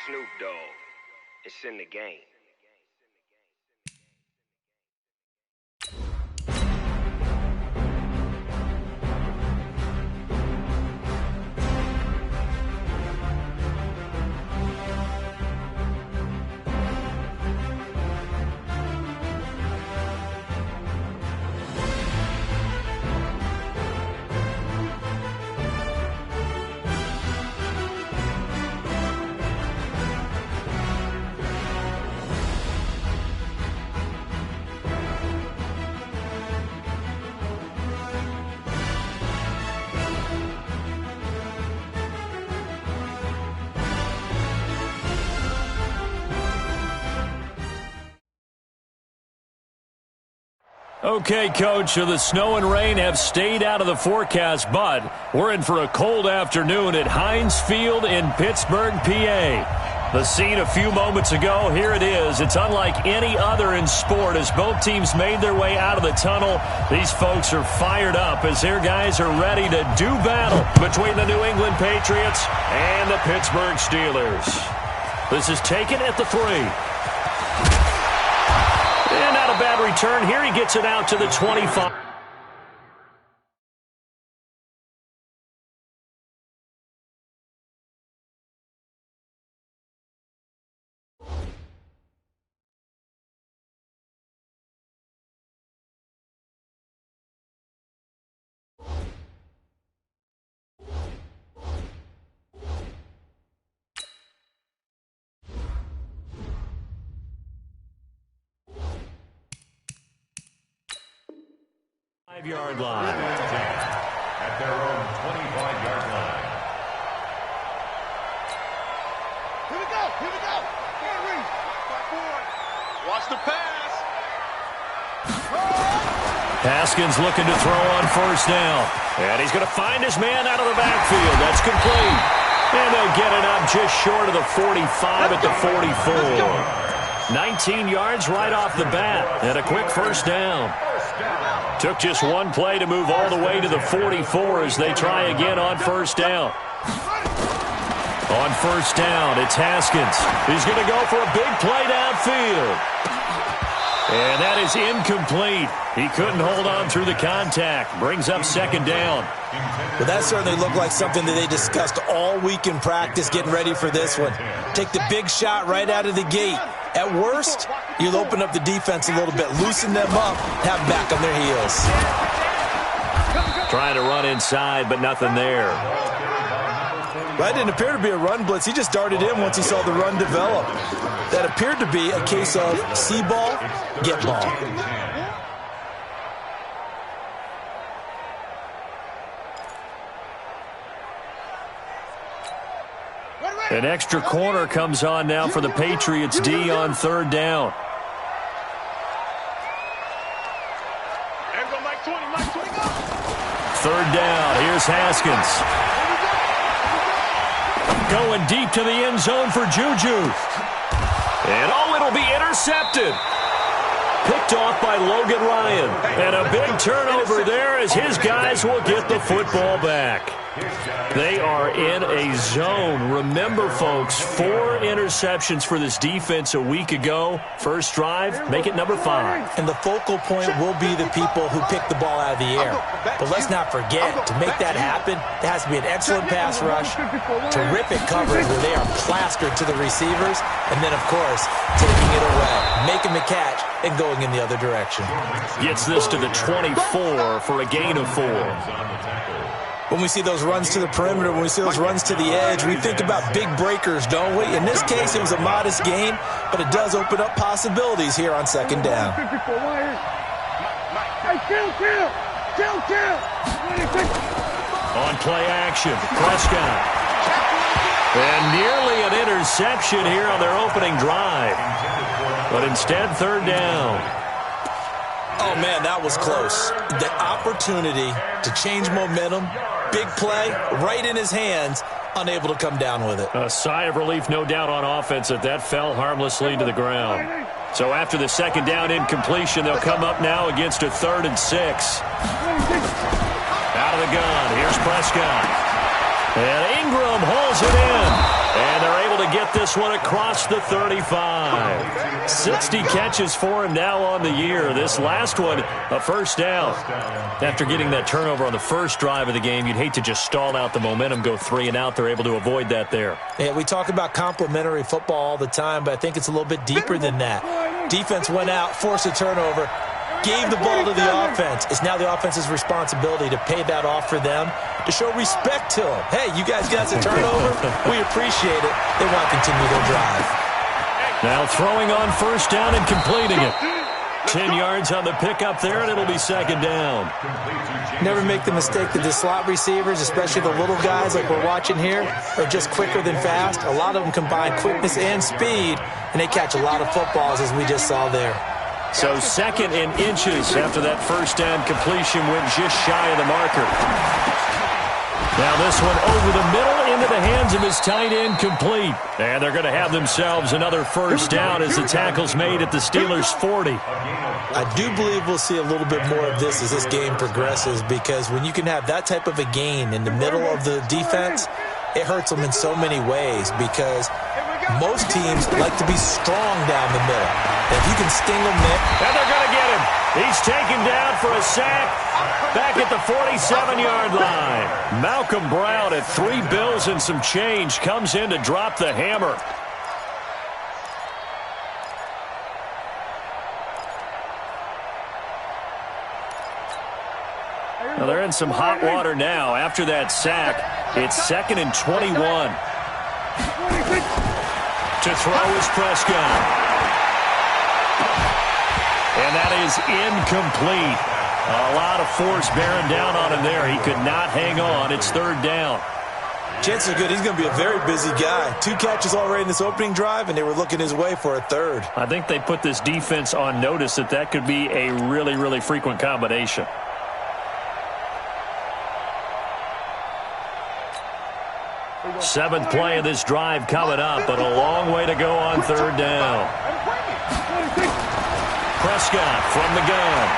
Snoop Dogg. It's in the game. Okay, Coach, so the snow and rain have stayed out of the forecast, but we're in for a cold afternoon at Heinz Field in Pittsburgh, PA. The scene a few moments ago, here it is. It's unlike any other in sport as both teams made their way out of the tunnel. These folks are fired up as their guys are ready to do battle between the New England Patriots and the Pittsburgh Steelers. This is taken at the 3. And not a bad return. Here he gets it out to the 25. Yard line. At their own 25-yard line. Here we go. Here we go. Watch the pass. Haskins looking to throw on first down. And he's going to find his man out of the backfield. That's complete. And they'll get it up just short of the 45 at the 44. 19 yards right off the bat. And a quick first down. Took just one play to move all the way to the 44 as they try again on first down. On first down, it's Haskins. He's going to go for a big play downfield. And that is incomplete. He couldn't hold on through the contact. Brings up second down. Well, that certainly looked like something that they discussed all week in practice getting ready for this one. Take the big shot right out of the gate. At worst, you'll open up the defense a little bit, loosen them up, have them back on their heels. Trying to run inside, but nothing there. That didn't appear to be a run blitz. He just darted in once he saw the run develop. That appeared to be a case of see ball, get ball. An extra corner comes on now for the Patriots D on third down. Third down, here's Haskins. Going deep to the end zone for Juju. And it'll be intercepted. Picked off by Logan Ryan. And a big turnover there as his guys will get the football back. They are in a zone. Remember, folks, 4 interceptions for this defense a week ago. First drive, make it number 5. And the focal point will be the people who pick the ball out of the air. But let's not forget, to make that happen, there has to be an excellent pass rush, terrific coverage where they are plastered to the receivers, and then, of course, taking it away, making the catch, and going in the other direction. Gets this to the 24 for a gain of 4. When we see those runs to the perimeter, when we see those runs to the edge, we think about big breakers, don't we? In this case, it was a modest gain, but it does open up possibilities here on second down. On play action, Prescott. And nearly an interception here on their opening drive. But instead, third down. Oh, man, that was close. The opportunity to change momentum, big play, right in his hands, unable to come down with it. A sigh of relief, no doubt, on offense that fell harmlessly to the ground. So after the second down incompletion, they'll come up now against a 3rd and 6. Out of the gun, here's Prescott. And Ingram holds it in. And they're able to get this one across the 35. 60 catches for him now on the year. This last one, a first down. After getting that turnover on the first drive of the game, you'd hate to just stall out the momentum, go 3 and out. They're able to avoid that there. Yeah, we talk about complementary football all the time, but I think it's a little bit deeper than that. Defense went out, forced a turnover, gave the ball to the offense. It's now the offense's responsibility to pay that off for them, to show respect to them. Hey, you guys got a turnover? We appreciate it. They want to continue their drive. Now throwing on first down and completing it. 10 yards on the pickup there, and it'll be second down. Never make the mistake that the slot receivers, especially the little guys like we're watching here, are just quicker than fast. A lot of them combine quickness and speed, and they catch a lot of footballs, as we just saw there. So second and inches after that first down completion went just shy of the marker. Now this one over the middle into the hands of his tight end, complete. And they're going to have themselves another first down as the tackle's made at the Steelers' 40. I do believe we'll see a little bit more of this as this game progresses, because when you can have that type of a gain in the middle of the defense, it hurts them in so many ways, because most teams like to be strong down the middle. And if you can sting them there. And they're going to get him. He's taken down for a sack back at the 47-yard line. Malcolm Brown at $3 bills and some change comes in to drop the hammer. Well, they're in some hot water now. After that sack, it's 2nd and 21. To throw is Prescott. And that is incomplete. A lot of force bearing down on him there. He could not hang on. It's third down. Chances are good he's going to be a very busy guy. 2 catches already in this opening drive, and they were looking his way for a third. I think they put this defense on notice that that could be a really, really frequent combination. Seventh play of this drive coming up, but a long way to go on third down. Prescott from the gun.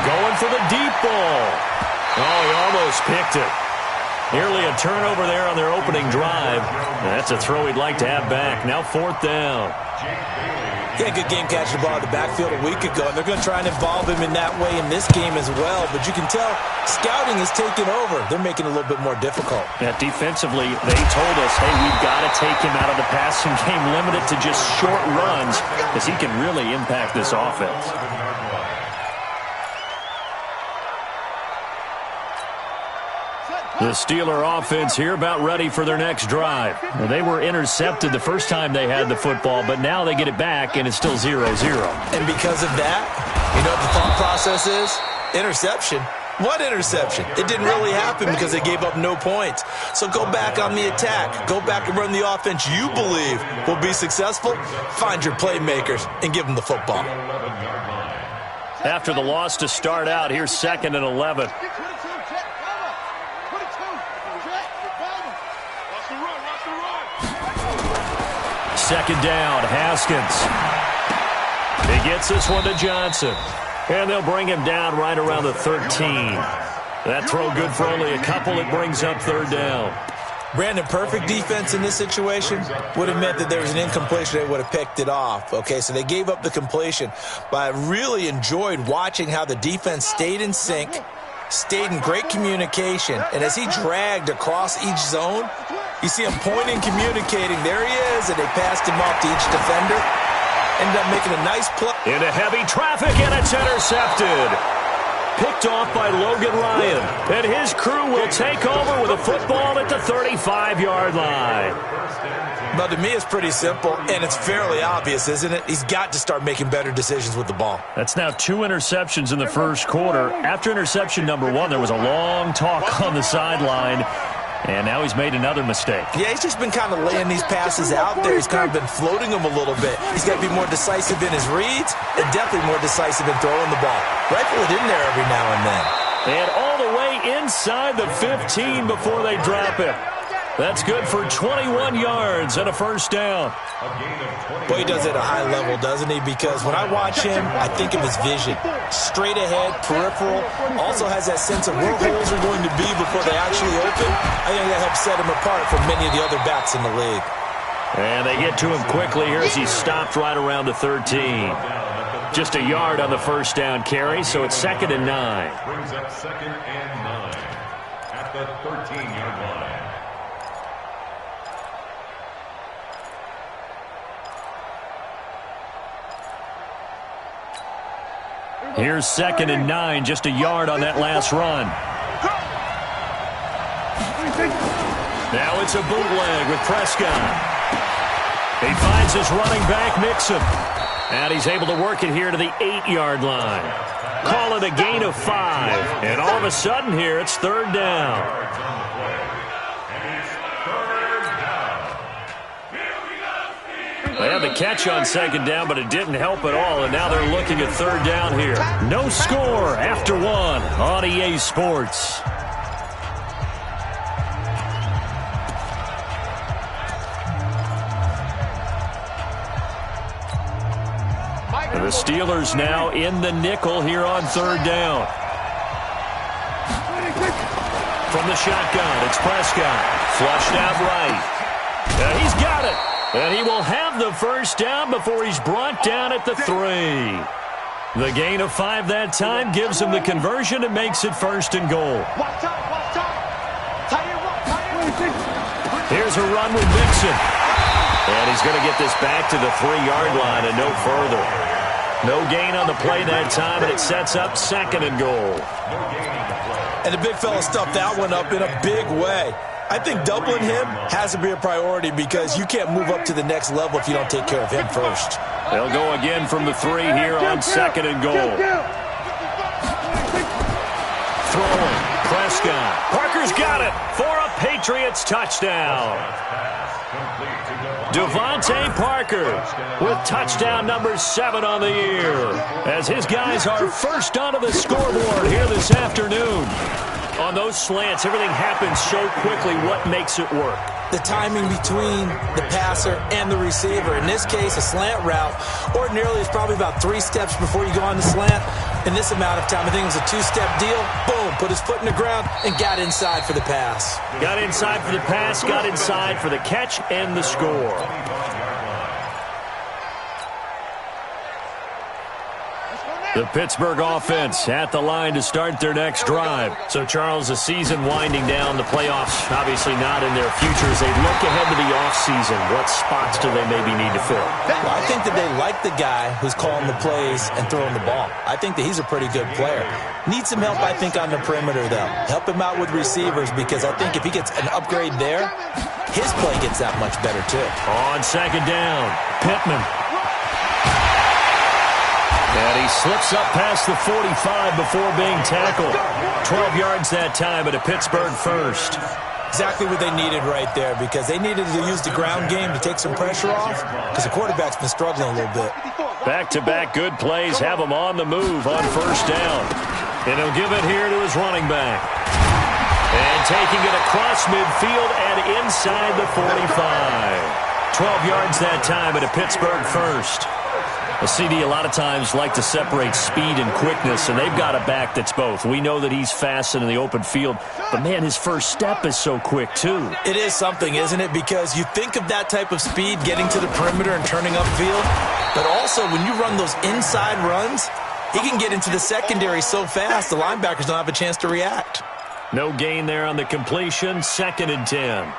Going for the deep ball. Oh, he almost picked it. Nearly a turnover there on their opening drive. That's a throw he'd like to have back. Now fourth down. He had a good game catching the ball in the backfield a week ago, and they're going to try and involve him in that way in this game as well. But you can tell scouting is taking over. They're making it a little bit more difficult. Yeah, defensively, they told us, hey, we've got to take him out of the passing game, limit it to just short runs, because he can really impact this offense. The Steeler offense here about ready for their next drive. Well, they were intercepted the first time they had the football, but now they get it back, and it's still 0-0. And because of that, you know what the thought process is? Interception. What interception? It didn't really happen because they gave up no points. So go back on the attack. Go back and run the offense you believe will be successful. Find your playmakers and give them the football. After the loss to start out, here's 2nd and 11. Second down, Haskins. He gets this one to Johnson. And they'll bring him down right around the 13. That throw good for only a couple. It brings up third down. Brandon, perfect defense in this situation would have meant that there was an incompletion. They would have picked it off. Okay, so they gave up the completion. But I really enjoyed watching how the defense stayed in sync, stayed in great communication. And as he dragged across each zone, you see him pointing, communicating. There he is, and they passed him off to each defender. Ended up making a nice play. Into heavy traffic, and it's intercepted. Picked off by Logan Ryan. And his crew will take over with a football at the 35-yard line. But to me, it's pretty simple, and it's fairly obvious, isn't it? He's got to start making better decisions with the ball. That's now 2 interceptions in the first quarter. After interception number 1, there was a long talk on the sideline. And now he's made another mistake. Yeah, he's just been kind of laying these passes out there. He's kind of been floating them a little bit. He's got to be more decisive in his reads and definitely more decisive in throwing the ball. Rifle it in there every now and then. And all the way inside the 15 before they drop it. That's good for 21 yards and a first down. Boy, he does it at a high level, doesn't he? Because when I watch him, I think of his vision. Straight ahead, peripheral. Also has that sense of where holes are going to be before they actually open. I think that helps set him apart from many of the other backs in the league. And they get to him quickly here as he stopped right around the 13. Just a yard on the first down carry, so it's 2nd and 9. Brings up 2nd and 9 at the 13-yard line. Here's 2nd and 9, just a yard on that last run. Now it's a bootleg with Prescott. He finds his running back, Mixon. And he's able to work it here to the 8-yard line. Call it a gain of 5. And all of a sudden here, it's 3rd down. They had the catch on 2nd down, but it didn't help at all. And now they're looking at 3rd down here. No score after 1 on EA Sports. The Steelers now in the nickel here on 3rd down. From the shotgun, it's Prescott. Flushed out right. And he's got it. And he will have the first down before he's brought down at the 3. The gain of 5 that time gives him the conversion and makes it 1st and goal. Here's a run with Mixon. And he's going to get this back to the 3-yard line and no further. No gain on the play that time, and it sets up 2nd and goal. And the big fella stuffed that one up in a big way. I think doubling him has to be a priority because you can't move up to the next level if you don't take care of him first. They'll go again from the 3 here on 2nd and goal. Throwing, Prescott. Parker's got it for a Patriots touchdown. Devontae Parker with touchdown number 7 on the year as his guys are first onto the scoreboard here this afternoon. On those slants, everything happens so quickly. What makes it work? The timing between the passer and the receiver. In this case, a slant route ordinarily is probably about 3 steps before you go on the slant. In this amount of time, I think it was a 2-step deal. Boom, put his foot in the ground and got inside for the pass. Got inside for the pass, got inside for the catch and the score. The Pittsburgh offense at the line to start their next drive. So, Charles, the season winding down, the playoffs obviously not in their futures. They look ahead to the offseason. What spots do they maybe need to fill? Well, I think that they like the guy who's calling the plays and throwing the ball. I think that he's a pretty good player. Needs some help, I think, on the perimeter, though. Help him out with receivers because I think if he gets an upgrade there, his play gets that much better, too. On 2nd down, Pittman. And he slips up past the 45 before being tackled. 12 yards that time at a Pittsburgh first. Exactly what they needed right there because they needed to use the ground game to take some pressure off because the quarterback's been struggling a little bit. Back-to-back good plays have him on the move on 1st down. And he'll give it here to his running back. And taking it across midfield and inside the 45. 12 yards that time at a Pittsburgh first. A CD a lot of times like to separate speed and quickness, and they've got a back that's both. We know that he's fast in the open field, but, man, his first step is so quick, too. It is something, isn't it? Because you think of that type of speed getting to the perimeter and turning upfield, but also when you run those inside runs, he can get into the secondary so fast the linebackers don't have a chance to react. No gain there on the completion, 2nd and 10.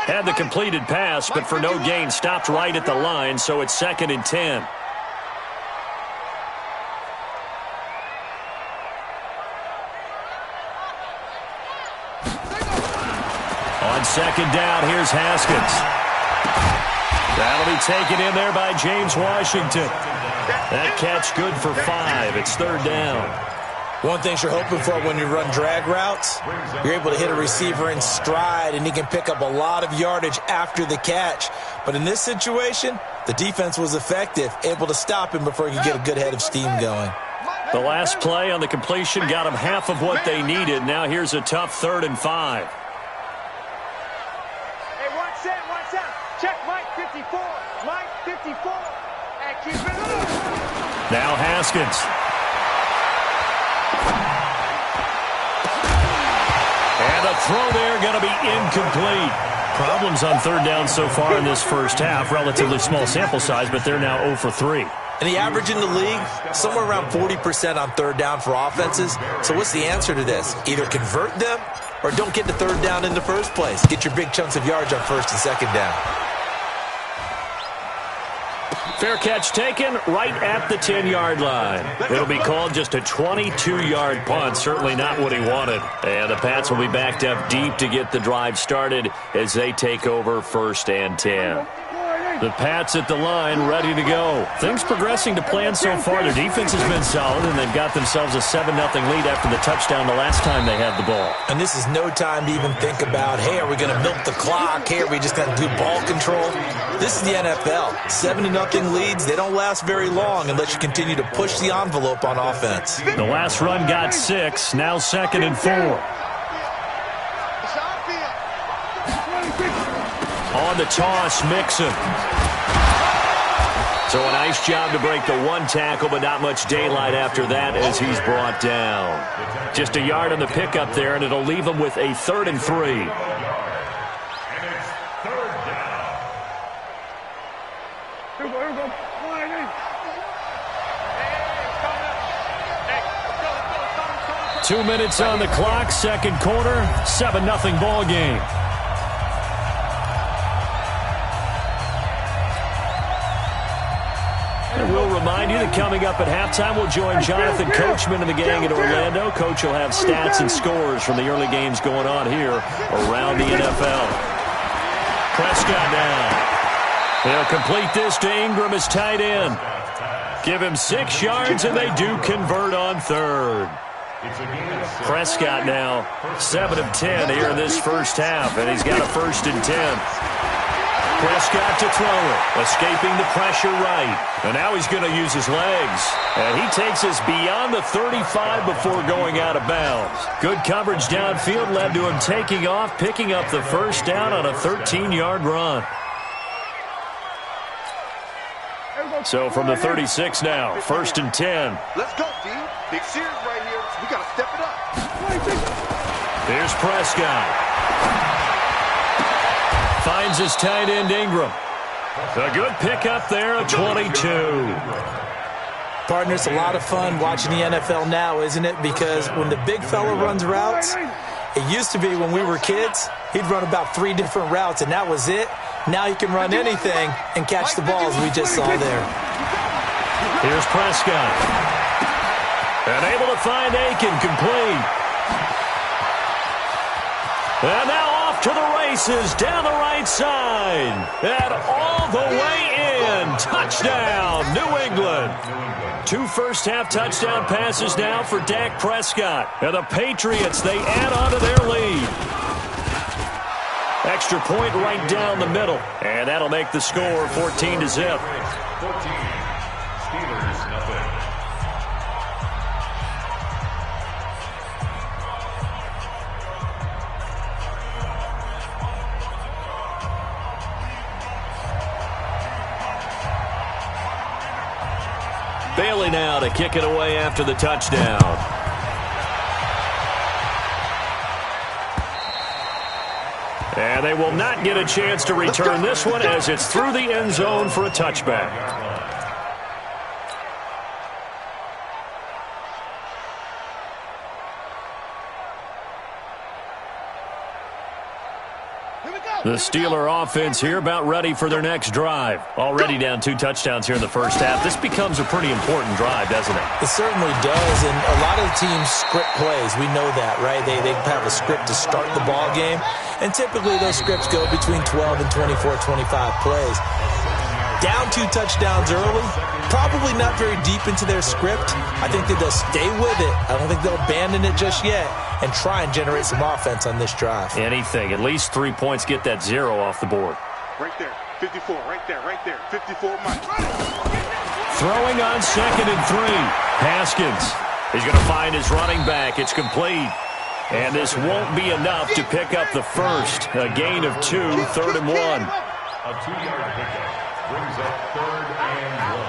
Had the completed pass, but for no gain, stopped right at the line, so it's 2nd and 10. On 2nd down, here's Haskins. That'll be taken in there by James Washington. That catch good for 5. It's 3rd down. One thing you're hoping for when you run drag routes, you're able to hit a receiver in stride, and he can pick up a lot of yardage after the catch. But in this situation, the defense was effective, able to stop him before he could get a good head of steam going. The last play on the completion got them half of what they needed. Now here's a tough 3rd and 5. Hey, one set. Check Mike 54. Mike 54. And keep it up. Now Haskins. And a throw there going to be incomplete. Problems on third down so far in this first half. Relatively small sample size, but they're now 0 for 3. And the average in the league, somewhere around 40% on third down for offenses. So what's the answer to this? Either convert them or don't get to third down in the first place. Get your big chunks of yards on first and second down. Fair catch taken right at the 10-yard line. It'll be called just a 22-yard punt. Certainly not what he wanted. And the Pats will be backed up deep to get the drive started as they take over 1st and 10. The Pats at the line, ready to go. Things progressing to plan so far. Their defense has been solid, and they've got themselves a 7-0 lead after the touchdown the last time they had the ball. And this is no time to even think about, hey, are we going to milk the clock? Hey, are we just going to do ball control? This is the NFL. 7-0 leads, they don't last very long unless you continue to push the envelope on offense. The last run got 6, now 2nd and 4. On the toss, Mixon. So a nice job to break the 1 tackle, but not much daylight after that as he's brought down. Just a yard on the pickup there, and it'll leave him with a 3rd and 3. And it's third down. 2 minutes on the clock, second quarter, 7-0 ball game. And we'll remind you that coming up at halftime, we'll join Jonathan Coachman and the gang in Orlando. Coach will have stats and scores from the early games going on here around the NFL. Prescott now. He'll complete this to Ingram as tight end. Give him 6 yards, and they do convert on third. Prescott now 7 of 10 here in this first half, and he's got a 1st and 10. Prescott to throw it, escaping the pressure right. And now he's going to use his legs. And he takes us beyond the 35 before going out of bounds. Good coverage downfield led to him taking off, picking up the 1st down on a 13-yard run. So from the 36 now, 1st and 10. Let's go, D. Big series right here. We got to step it up. Here's Prescott. Finds his tight end, Ingram. A good pickup there at 22. Partner, it's a lot of fun watching the NFL now, isn't it? Because when the big fella runs routes, it used to be when we were kids, he'd run about 3 different routes, and that was it. Now he can run anything and catch the balls we just saw there. Here's Prescott. And able to find Aiken, complete. And now off to the races down the right side. And all the way in. Touchdown, New England. 2 first-half touchdown passes now for Dak Prescott. And the Patriots, they add on to their lead. Extra point right down the middle. And that'll make the score 14-0. 14. Steelers, nothing. Bailey now to kick it away after the touchdown. And they will not get a chance to return this one as it's through the end zone for a touchback. The Steeler offense here about ready for their next drive. Already down 2 touchdowns here in the first half. This becomes a pretty important drive, doesn't it? It certainly does, and a lot of the teams script plays. We know that, right? They have a script to start the ball game, and typically those scripts go between 12 and 24, 25 plays. Down 2 touchdowns early, probably not very deep into their script. I think that they'll stay with it. I don't think they'll abandon it just yet and try and generate some offense on this drive. Anything. At least 3 points, get that 0 off the board. Right there. 54. Right there. 54, Mike. Throwing on 2nd and 3. Haskins. He's going to find his running back. It's complete. And this won't be enough to pick up the first. A gain of 2, 3rd and 1. A 2-yard pickup brings up 3rd and 1.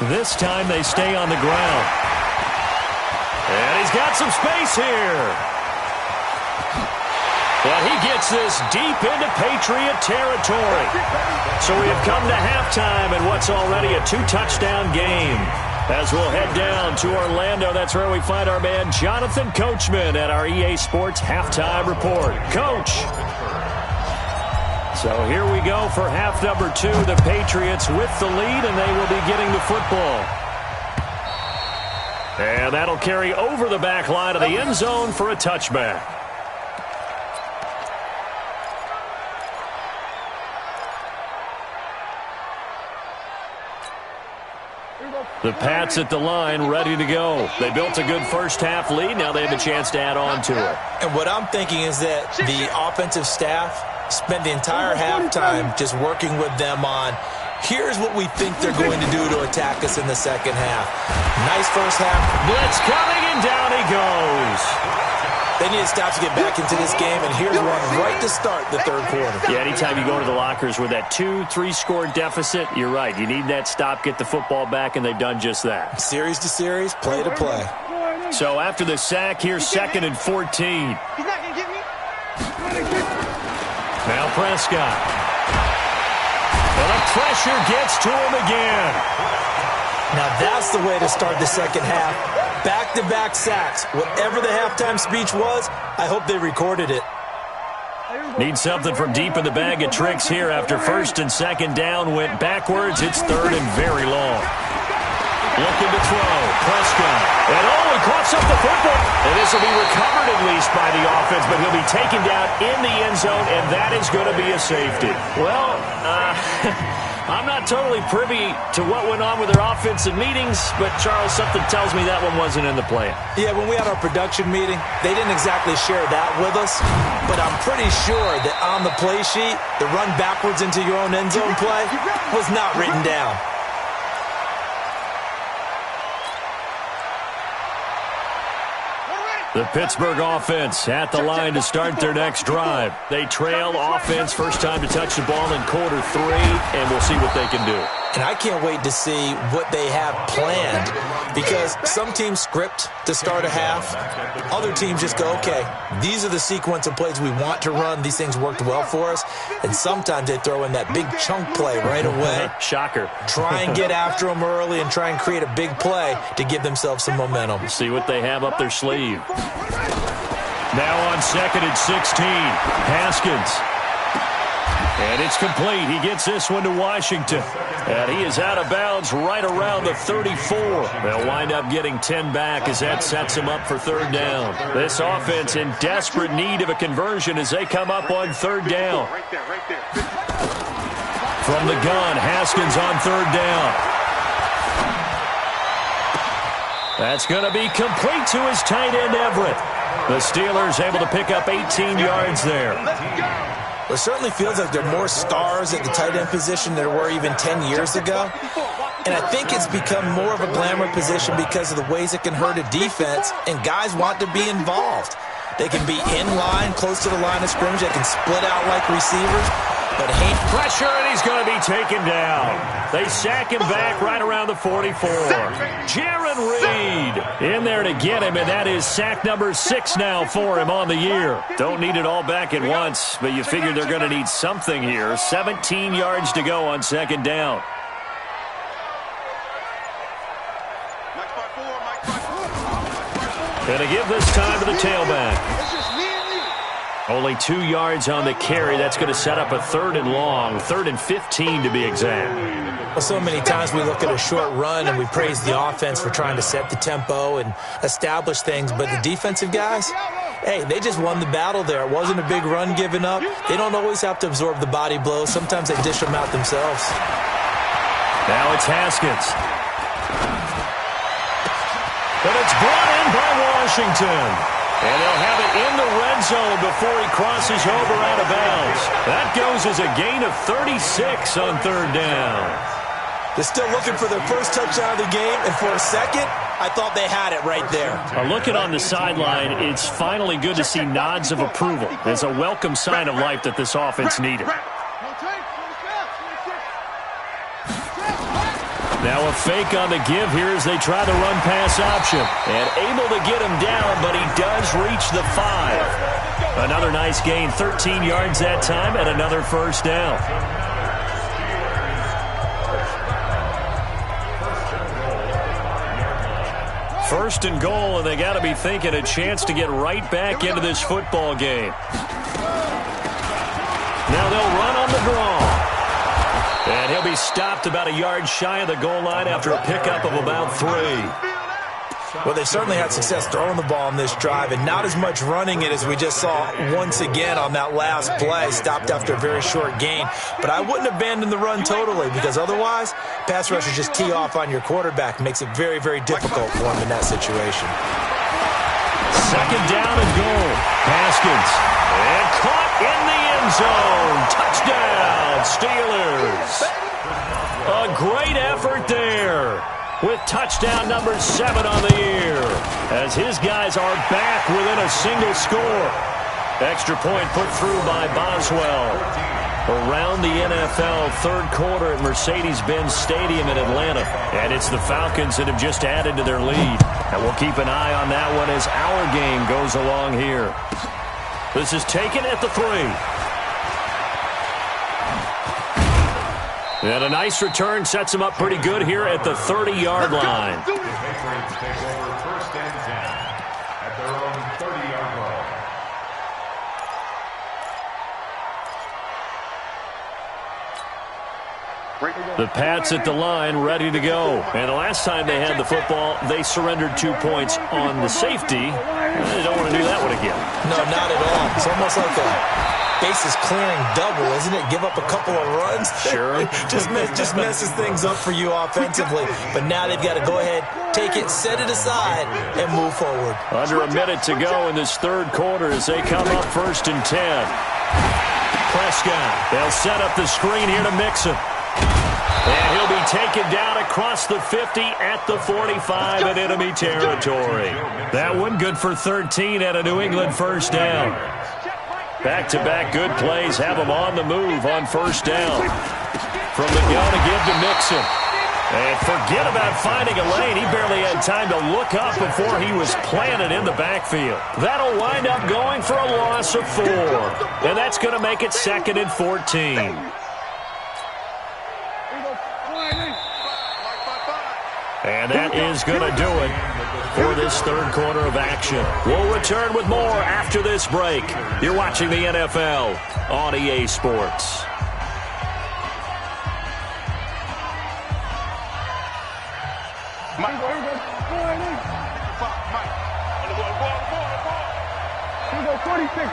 This time they stay on the ground. And he's got some space here. But he gets this deep into Patriot territory. So we have come to halftime in what's already a 2-touchdown game. As we'll head down to Orlando, that's where we find our man Jonathan Coachman at our EA Sports Halftime Report. Coach. So here we go for half number 2. The Patriots with the lead, and they will be getting the football. And that'll carry over the back line of the end zone for a touchback. The Pats at the line, ready to go. They built a good first-half lead. Now they have a chance to add on to it. And what I'm thinking is that the offensive staff spent the entire halftime just working with them on, here's what we think they're going to do to attack us in the second half. Nice first half. Blitz coming, and down he goes. They need to stop to get back into this game, and here's one right to start the third quarter. Yeah, anytime you go to the lockers with that 2-3 score deficit, you're right. You need that stop, get the football back, and they've done just that. Series to series, play to play. So after the sack, here's 2nd and 14. He's not going to get me. Now Prescott. And the pressure gets to him again. Now that's the way to start the second half. Back-to-back sacks. Whatever the halftime speech was, I hope they recorded it. Need something from deep in the bag of tricks here after 1st and 2nd down. Went backwards. It's 3rd and very long. Looking to throw. Prescott. And he coughs up the football. And this will be recovered at least by the offense, but he'll be taken down in the end zone, and that is going to be a safety. Well, I'm not totally privy to what went on with their offensive meetings, but, Charles, something tells me that one wasn't in the plan. Yeah, when we had our production meeting, they didn't exactly share that with us, but I'm pretty sure that on the play sheet, the run backwards into your own end zone play was not written down. The Pittsburgh offense at the line to start their next drive. They trail offense, first time to touch the ball in quarter 3, and we'll see what they can do. And I can't wait to see what they have planned, because some teams script to start a half. Other teams just go, okay, these are the sequence of plays we want to run. These things worked well for us. And sometimes they throw in that big chunk play right away. Shocker. Try and get after them early and try and create a big play to give themselves some momentum. See what they have up their sleeve. Now on 2nd and 16, Haskins. And it's complete. He gets this one to Washington. And he is out of bounds right around the 34. They'll wind up getting 10 back as that sets him up for 3rd down. This offense in desperate need of a conversion as they come up on 3rd down. From the gun, Haskins on 3rd down. That's going to be complete to his tight end, Everett. The Steelers able to pick up 18 yards there. It certainly feels like there are more stars at the tight end position than there were even 10 years ago. And I think it's become more of a glamour position because of the ways it can hurt a defense, and guys want to be involved. They can be in line, close to the line of scrimmage. They can split out like receivers. But pressure, and he's going to be taken down. They sack him back right around the 44. Jaron Reed in there to get him, and that is sack number 6 now for him on the year. Don't need it all back at once, but you figure they're going to need something here. 17 yards to go on 2nd down. Going to give this time to the tailback. Only 2 yards on the carry. That's going to set up a 3rd and long, 3rd and 15 to be exact. Well, so many times we look at a short run and we praise the offense for trying to set the tempo and establish things, but the defensive guys, hey, they just won the battle there. It wasn't a big run given up. They don't always have to absorb the body blows. Sometimes they dish them out themselves. Now it's Haskins. But it's brought in by Washington. And they'll have it in the red zone before he crosses over out of bounds. That goes as a gain of 36 on 3rd down. They're still looking for their first touchdown of the game, and for a second, I thought they had it right there. Looking on the sideline, it's finally good to see nods of approval. It's a welcome sign of life that this offense needed. Now a fake on the give here as they try the run-pass option. And able to get him down, but he does reach the 5. Another nice gain, 13 yards that time, and another first down. First and goal, and they got to be thinking a chance to get right back into this football game. Now they'll run on the draw. And he'll be stopped about a yard shy of the goal line after a pickup of about 3. Well, they certainly had success throwing the ball on this drive, and not as much running it as we just saw once again on that last play, stopped after a very short gain. But I wouldn't abandon the run totally, because otherwise, pass rushers just tee off on your quarterback. Makes it very, very difficult for him in that situation. Second down and goal. Haskins. And caught in the end zone. Touchdown, Steelers. A great effort there, with touchdown number 7 on the year, as his guys are back within a single score. Extra point put through by Boswell. Around the NFL, third quarter at Mercedes-Benz Stadium in Atlanta. And it's the Falcons that have just added to their lead. And we'll keep an eye on that one as our game goes along here. This is taken at the 3. And a nice return sets him up pretty good here at the 30-yard line. The Patriots take over first and 10 at their own 30-yard line. The Pats at the line, ready to go. And the last time they had the football, they surrendered 2 points on the safety. They don't want to do that one again. No, not at all. It's almost like a bases clearing double, isn't it? Give up a couple of runs. Sure. just messes things up for you offensively. But now they've got to go ahead, take it, set it aside, and move forward. Under a minute to go in this third quarter as they come up first and 10. Prescott, they'll set up the screen here to mix him. And he'll be taken down across the 50 at the 45 in enemy territory. That one good for 13 at a New England first down. Back-to-back good plays have him on the move on first down. From the gun to give to Mixon. And forget about finding a lane. He barely had time to look up before he was planted in the backfield. That'll wind up going for a loss of 4. And that's going to make it 2nd and 14. And that is going to do it for this third quarter of action. We'll return with more after this break. You're watching the NFL on EA Sports. Mike. Here we go, 46.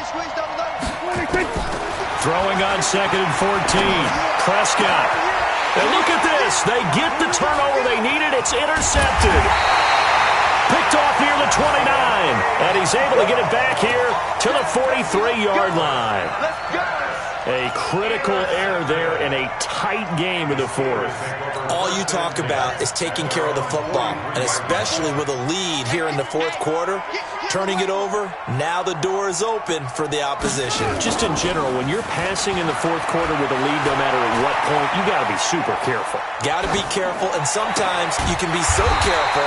Squeeze, double. 46. Throwing on 2nd and 14. Prescott. And look at this. They get the turnover they needed. It's intercepted. Picked off near the 29. And he's able to get it back here to the 43-yard line. Let's go. A critical error there in a tight game in the fourth. All you talk about is taking care of the football, and especially with a lead here in the fourth quarter, turning it over, now the door is open for the opposition. Just in general, when you're passing in the fourth quarter with a lead, no matter at what point, you got to be super careful. Got to be careful, and sometimes you can be so careful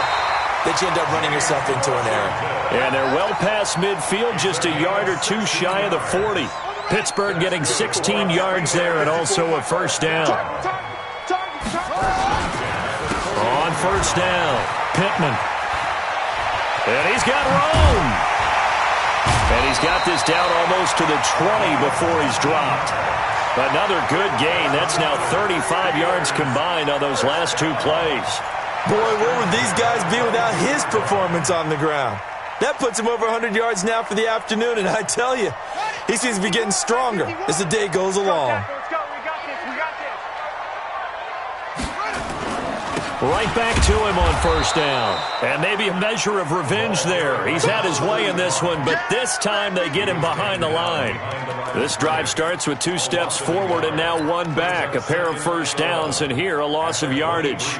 that you end up running yourself into an error. And they're well past midfield, just a yard or two shy of the 40. Pittsburgh getting 16 yards there and also a first down. On first down, Pittman. And he's got Rome. And he's got this down almost to the 20 before he's dropped. Another good gain. That's now 35 yards combined on those last 2 plays. Boy, where would these guys be without his performance on the ground? That puts him over 100 yards now for the afternoon, and I tell you, he seems to be getting stronger as the day goes along. Let's go. We got this. Right back to him on first down. And maybe a measure of revenge there. He's had his way in this one, but this time they get him behind the line. This drive starts with 2 steps forward and now 1 back. A pair of first downs, and here a loss of yardage.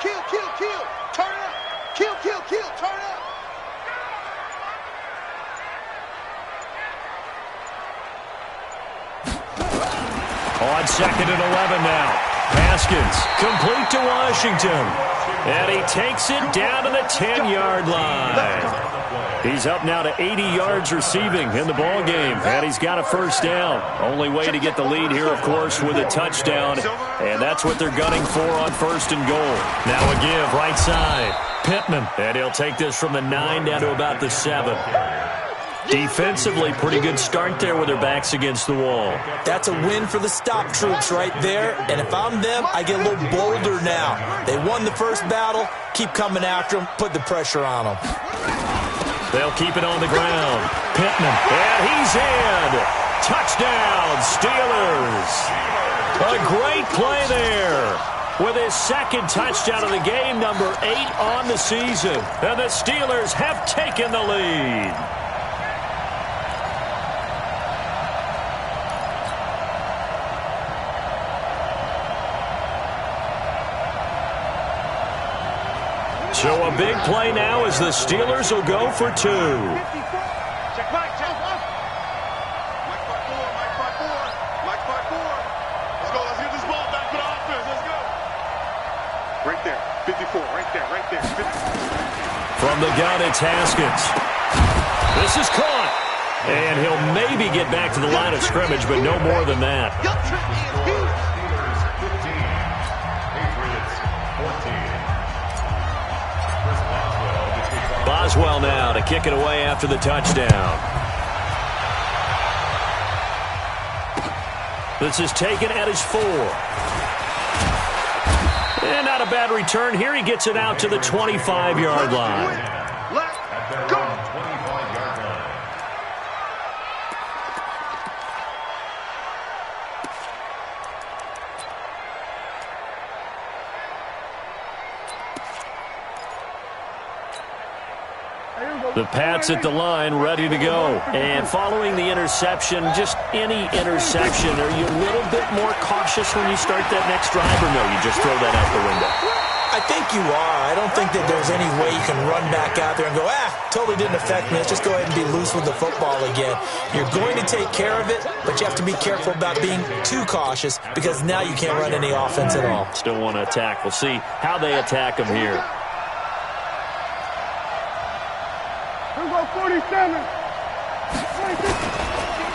Kill, kill, kill. Turn up. Kill, kill, kill. Turn up. On 2nd and 11 now. Haskins complete to Washington. And he takes it down to the 10-yard line. He's up now to 80 yards receiving in the ball game, and he's got a first down. Only way to get the lead here, of course, with a touchdown, and that's what they're gunning for on 1st and goal. Now a give right side. Pittman, and he'll take this from the 9 down to about the 7. Defensively, pretty good start there with their backs against the wall. That's a win for the stop troops right there, and if I'm them, I get a little bolder now. They won the first battle, keep coming after them, put the pressure on them. They'll keep it on the ground. Pittman, and he's in. Touchdown, Steelers. A great play there. With his second touchdown of the game, number 8 on the season. And the Steelers have taken the lead. So a big play now as the Steelers will go for 2. Check Mike, check. Mike 5-4, Mike 5-4, Mike 5-4. Let's go, let's get this ball back for the offense. Let's go. Right there, 54, right there, right there. 50. From the gun, it's Haskins. This is caught. And he'll maybe get back to the line of scrimmage, but no more than that. Yup, Trenton is huge. Steelers 15, Patriots 14. Boswell now to kick it away after the touchdown. This is taken at his 4. And not a bad return here. He gets it out to the 25-yard line. At their own 25-yard line. The Pats at the line, ready to go. And following the interception, just any interception, are you a little bit more cautious when you start that next drive, or no, you just throw that out the window? I think you are. I don't think that there's any way you can run back out there and go, totally didn't affect me. Let's just go ahead and be loose with the football again. You're going to take care of it, but you have to be careful about being too cautious because now you can't run any offense at all. Still want to attack. We'll see how they attack him here. 47.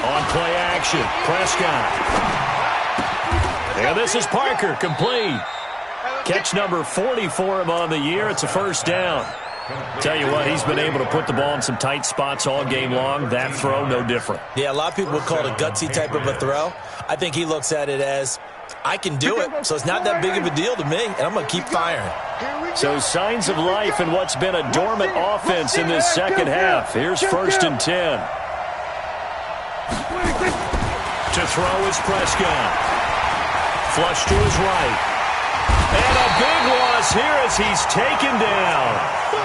On play action, Prescott. And this is Parker, complete. Catch number 40 for him on the year. It's a first down. Tell you what, he's been able to put the ball in some tight spots all game long. That throw, no different. Yeah, a lot of people would call it a gutsy type of a throw. I think he looks at it as, I can do it, so it's not that big of a deal to me, and I'm going to keep firing. So signs of life in what's been a dormant offense in this second half. Here's 1st and 10. To throw is Prescott. Flush to his right. And a big loss here as he's taken down.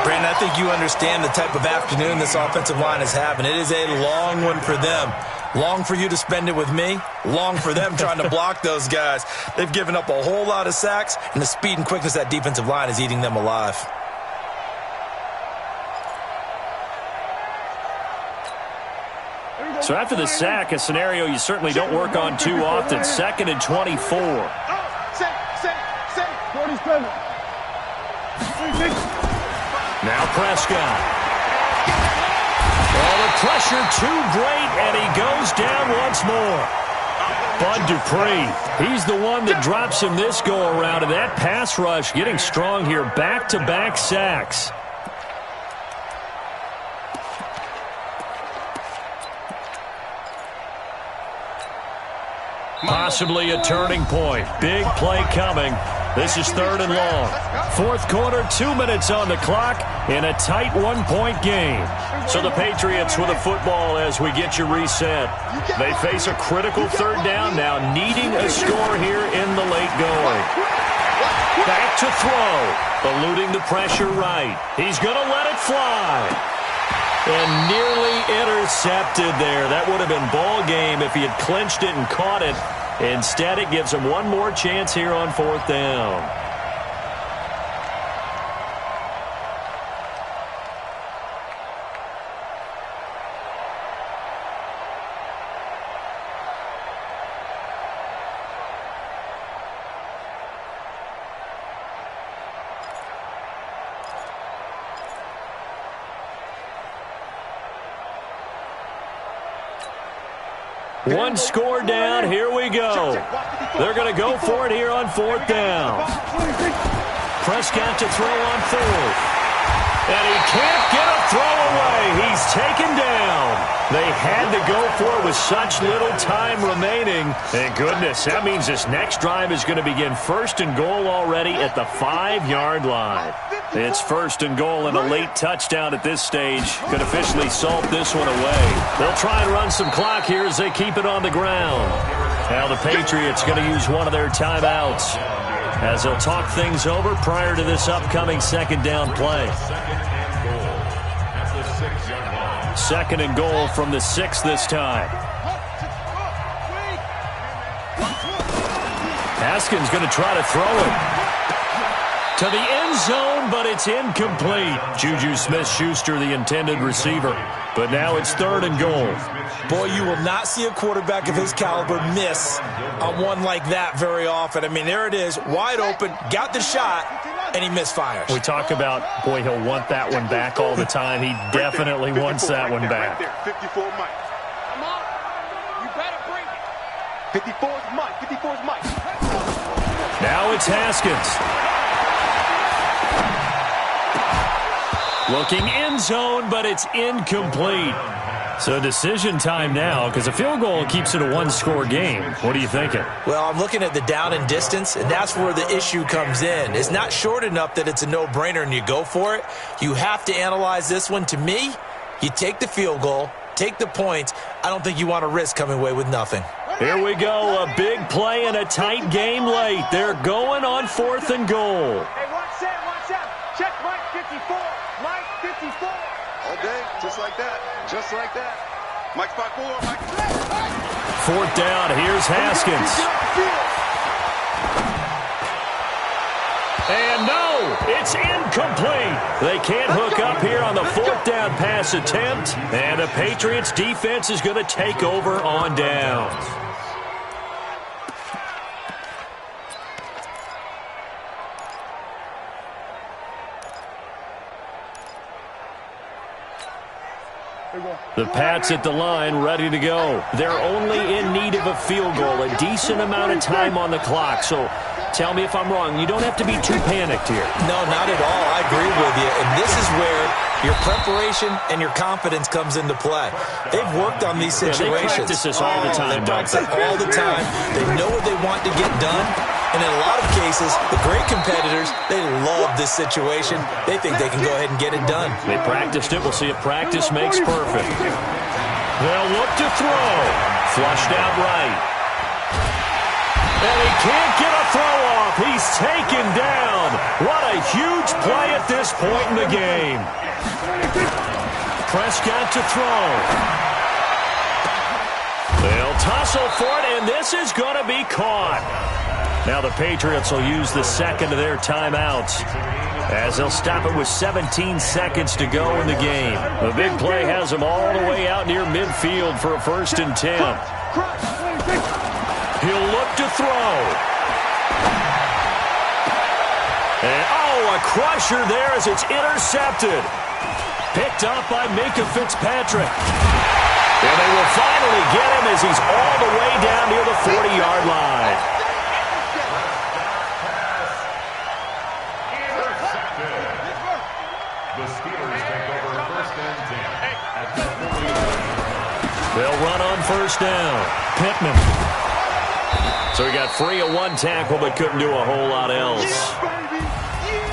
Brandon, I think you understand the type of afternoon this offensive line is having. It is a long one for them. Long for you to spend it with me. Long for them trying to block those guys. They've given up a whole lot of sacks, and the speed and quickness of that defensive line is eating them alive. So after the sack, a scenario you certainly don't work on too often. 2nd and 24. Now Prescott. Well, the pressure too great, and he goes down once more. Bud Dupree, he's the one that drops him this go-around, and that pass rush getting strong here. Back-to-back sacks. Possibly a turning point. Big play coming. This is 3rd and long. 4th quarter, 2 minutes on the clock in a tight 1-point game. So the Patriots with a football as we get you reset. They face a critical 3rd down now, needing a score here in the late going. Back to throw. Eluding the pressure right. He's going to let it fly. And nearly intercepted there. That would have been ball game if he had clinched it and caught it. Instead, it gives him one more chance here on 4th down. One score down. Here we go. They're going to go for it here on 4th down. Prescott to throw on 4th. And he can't get a throw away. He's taken down. They had to go for it with such little time remaining. Thank goodness. That means this next drive is going to begin 1st and goal already at the 5-yard line. It's 1st and goal, and a late touchdown at this stage could officially salt this one away. They'll try and run some clock here as they keep it on the ground. Now the Patriots going to use one of their timeouts as they'll talk things over prior to this upcoming 2nd down play. 2nd and goal from the 6 this time. Haskins going to try to throw it to the end zone, but it's incomplete. Juju Smith-Schuster, the intended receiver. But now it's 3rd and goal. Boy, you will not see a quarterback of his caliber miss on one like that very often. I mean, there it is, wide open, got the shot, and he misfires. We talk about, boy, he'll want that one back all the time. He definitely wants that one back. 54 Mike. Come on. You better bring it. 54's Mike. 54's Mike. Now it's Haskins. Looking end zone, but it's incomplete. So decision time now, because a field goal keeps it a one-score game. What are you thinking? Well, I'm looking at the down and distance, and that's where the issue comes in. It's not short enough that it's a no-brainer and you go for it. You have to analyze this one. To me, you take the field goal, take the points. I don't think you want to risk coming away with nothing. Here we go, a big play and a tight game late. They're going on 4th and goal. Hey, watch out. Check Mike 54. Mike 54. All day, just like that. Just like that. Mike 5-4. Mike 4th down. Here's Haskins. And no, it's incomplete. They can't hook up here on the 4th down pass attempt. And the Patriots defense is going to take over on downs. The Pats at the line, ready to go. They're only in need of a field goal, a decent amount of time on the clock. So tell me if I'm wrong. You don't have to be too panicked here. No, not at all. I agree with you. And this is where your preparation and your confidence comes into play. They've worked on these situations. They practice this all the time. They practice it all the time. They know what they want to get done. And in a lot of cases, the great competitors, they love this situation. They think they can go ahead and get it done. They practiced it. We'll see if practice makes perfect. They'll look to throw. Flushed out right. And he can't get a throw off. He's taken down. What a huge play at this point in the game. Prescott to throw. They'll tussle for it, and this is going to be caught. Now the Patriots will use the second of their timeouts as they'll stop it with 17 seconds to go in the game. The big play has them all the way out near midfield for a 1st and 10. He'll look to throw. And, a crusher there as it's intercepted. Picked up by Minkah Fitzpatrick. And they will finally get him as he's all the way down near the 40-yard line. They'll run on 1st down. Pittman. So he got free of one tackle but couldn't do a whole lot else.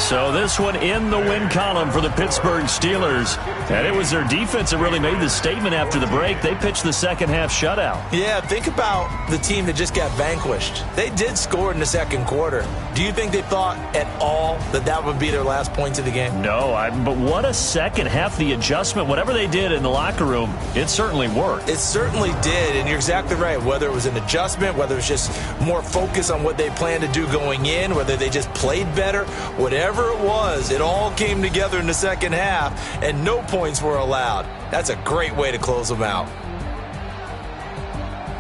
So this one in the win column for the Pittsburgh Steelers. And it was their defense that really made the statement after the break. They pitched the second half shutout. Yeah, think about the team that just got vanquished. They did score in the 2nd quarter. Do you think they thought at all that that would be their last points of the game? No, but what a second half. The adjustment, whatever they did in the locker room, it certainly worked. It certainly did, and you're exactly right. Whether it was an adjustment, whether it was just more focus on what they planned to do going in, whether they just played better, whatever it was, it all came together in the 2nd half, and no points were allowed. That's a great way to close them out.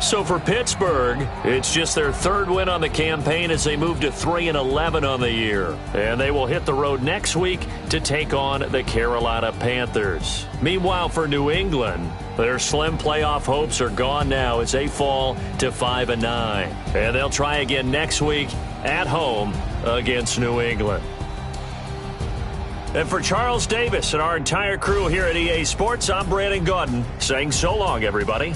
So for Pittsburgh, it's just their third win on the campaign as they move to 3-11 on the year. And they will hit the road next week to take on the Carolina Panthers. Meanwhile, for New England, their slim playoff hopes are gone now as they fall to 5-9. And they'll try again next week at home against New England. And for Charles Davis and our entire crew here at EA Sports, I'm Brandon Gaudin saying so long, everybody.